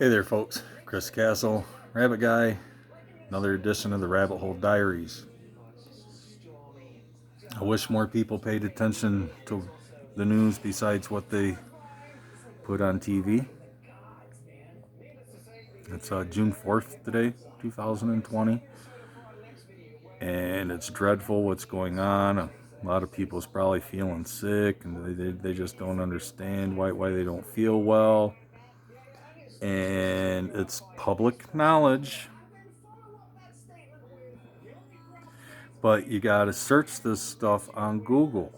Hey there, folks. Chris Castle, Rabbit Guy, another edition of the Rabbit Hole Diaries. I wish more people paid attention to the news besides what they put on TV. It's June 4th today, 2020, and it's dreadful what's going on. A lot of people's probably feeling sick, and they just don't understand why they don't feel well. And it's public knowledge. But you gotta search this stuff on Google.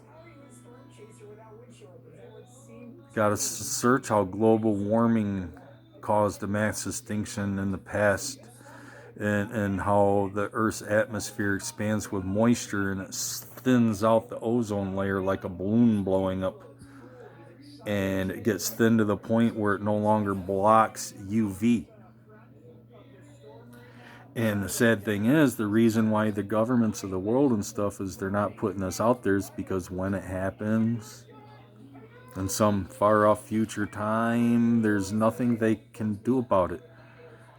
Gotta search how global warming caused a mass extinction in the past, and how the Earth's atmosphere expands with moisture and it thins out the ozone layer like a balloon blowing up. And it gets thin to the point where it no longer blocks UV. And the sad thing is, the reason why the governments of the world and stuff is they're not putting this out there is because when it happens, in some far off future time, there's nothing they can do about it,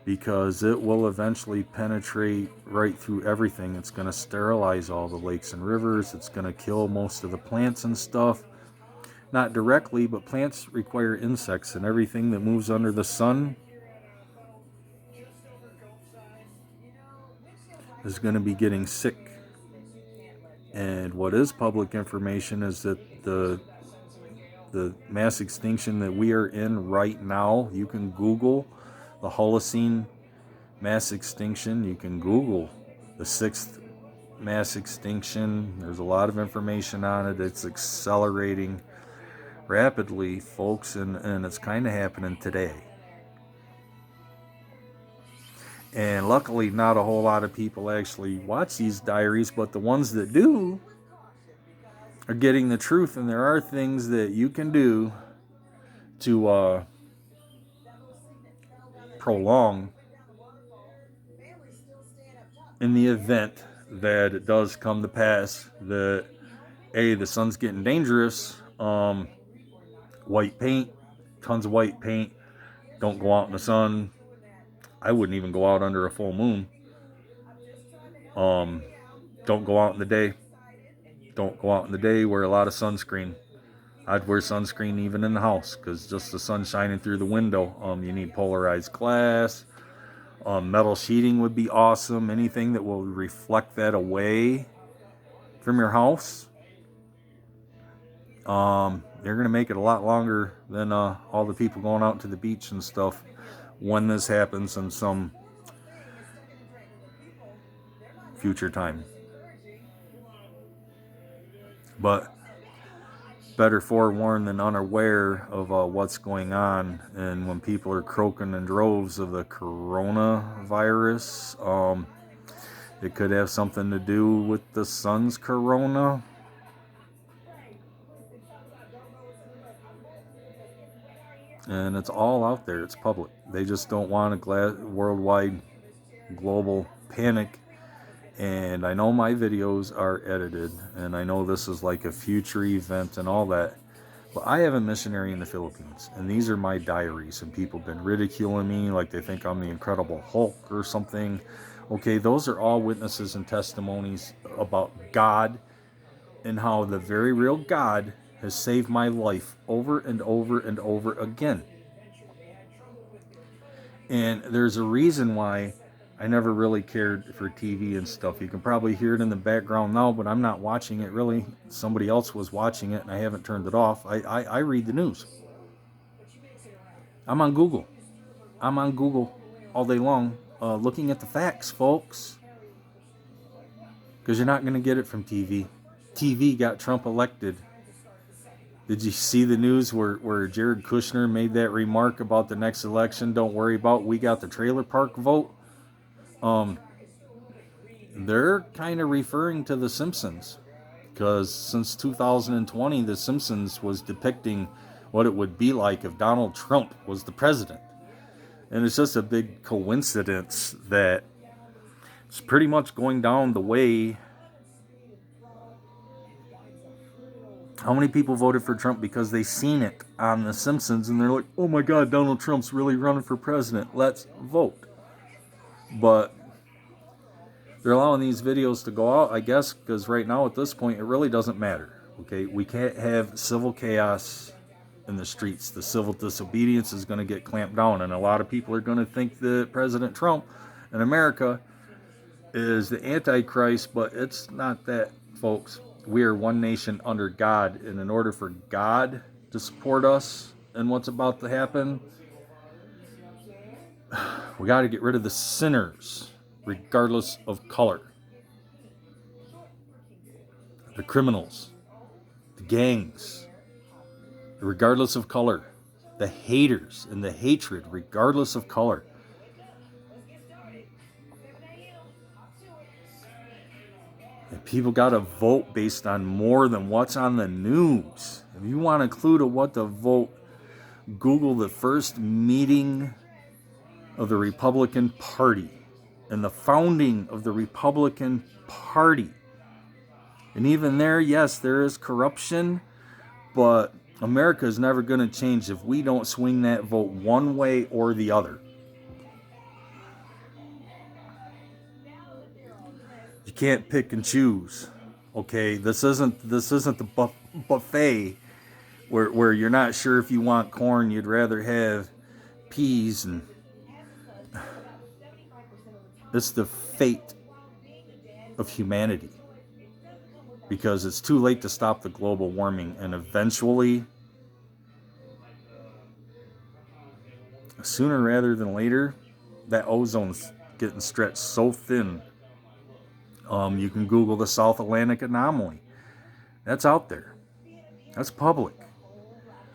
because it will eventually penetrate right through everything. It's going to sterilize all the lakes and rivers. It's going to kill most of the plants and stuff. Not directly, but plants require insects, and everything that moves under the sun is going to be getting sick. And what is public information is that the mass extinction that we are in right now, you can Google the Holocene mass extinction. You can Google the 6th mass extinction. There's a lot of information on it. It's accelerating rapidly, folks, and it's kind of happening today. And luckily, not a whole lot of people actually watch these diaries, but the ones that do are getting the truth. And there are things that you can do to prolong, in the event that it does come to pass that, hey, the sun's getting dangerous. White paint, tons of white paint. Don't go out in the sun. I wouldn't even go out under a full moon. Don't go out in the day. Don't go out in the day. Wear a lot of sunscreen. I'd wear sunscreen even in the house, because just the sun shining through the window. You need polarized glass. Metal sheeting would be awesome. Anything that will reflect that away from your house. They're going to make it a lot longer than all the people going out to the beach and stuff when this happens in some future time. But better forewarned than unaware of what's going on. And when people are croaking in droves of the coronavirus, it could have something to do with the sun's corona. And it's all out there. It's public. They just don't want a worldwide global panic. And I know my videos are edited, and I know this is like a future event and all that, but I have a missionary in the Philippines, and these are my diaries, and people have been ridiculing me like they think I'm the Incredible Hulk or something. Okay, those are all witnesses and testimonies about God, and how the very real God has saved my life over and over and over again. And there's a reason why I never really cared for TV and stuff. You can probably hear it in the background now, but I'm not watching it really. Somebody else was watching it, and I haven't turned it off. I read the news. I'm on Google. I'm on Google all day long, looking at the facts, folks. Because you're not going to get it from TV. TV got Trump elected. Did you see the news where Jared Kushner made that remark about the next election? Don't worry about, we got the trailer park vote. They're kind of referring to The Simpsons, because since 2020, The Simpsons was depicting what it would be like if Donald Trump was the president. And it's just a big coincidence that it's pretty much going down the way How many people voted for Trump because they seen it on The Simpsons and they're like, oh my God, Donald Trump's really running for president. Let's vote. But they're allowing these videos to go out, I guess, because right now at this point, it really doesn't matter. Okay, we can't have civil chaos in the streets. The civil disobedience is going to get clamped down, and a lot of people are going to think that President Trump in America is the Antichrist, but it's not that, folks. We are one nation under God, and in order for God to support us in what's about to happen, we got to get rid of the sinners, regardless of color. The criminals, the gangs, regardless of color. The haters and the hatred, regardless of color. And people got to vote based on more than what's on the news. If you want a clue to what to vote, Google the first meeting of the Republican Party and the founding of the Republican Party. And even there, yes, there is corruption, but America is never going to change if we don't swing that vote one way or the other. You can't pick and choose. Okay, this isn't the buffet where you're not sure if you want corn, you'd rather have peas, and it's the fate of humanity. Because it's too late to stop the global warming, and eventually, sooner rather than later, that ozone's getting stretched so thin. You can Google the South Atlantic anomaly. That's out there. That's public.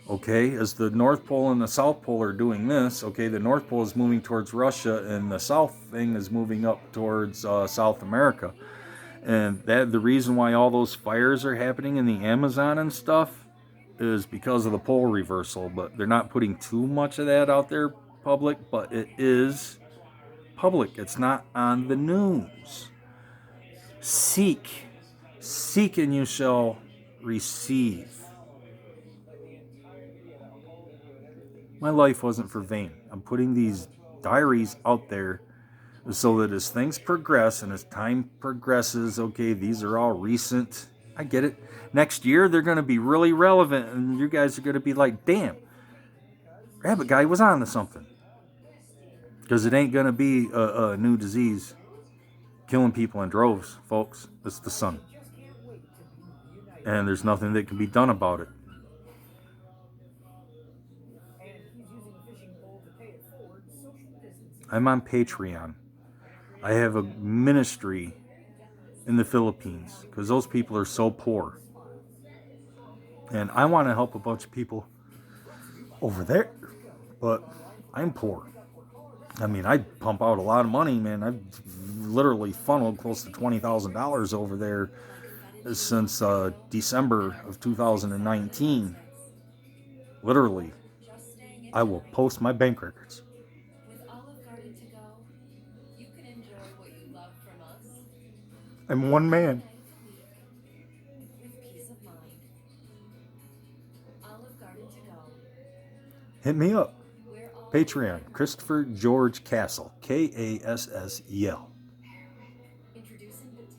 Okay, as the North Pole and the South Pole are doing this, okay, the North Pole is moving towards Russia, and the South thing is moving up towards South America. And that the reason why all those fires are happening in the Amazon and stuff is because of the pole reversal. But they're not putting too much of that out there public, but it is public. It's not on the news. Seek and you shall receive. My life wasn't for vain. I'm putting these diaries out there so that as things progress and as time progresses, okay, these are all recent. I get it. Next year, they're going to be really relevant, and you guys are going to be like, damn, Rabbit Guy was on to something. Because it ain't going to be a new disease killing people in droves, folks. It's the sun. And there's nothing that can be done about it. I'm on Patreon. I have a ministry in the Philippines because those people are so poor. And I want to help a bunch of people over there, but I'm poor. I mean, I pump out a lot of money, man. I've literally funneled close to $20,000 over there since December of 2019. Literally, I will post my bank records. I'm one man. Hit me up. Patreon, Christopher George Castle, Kassel.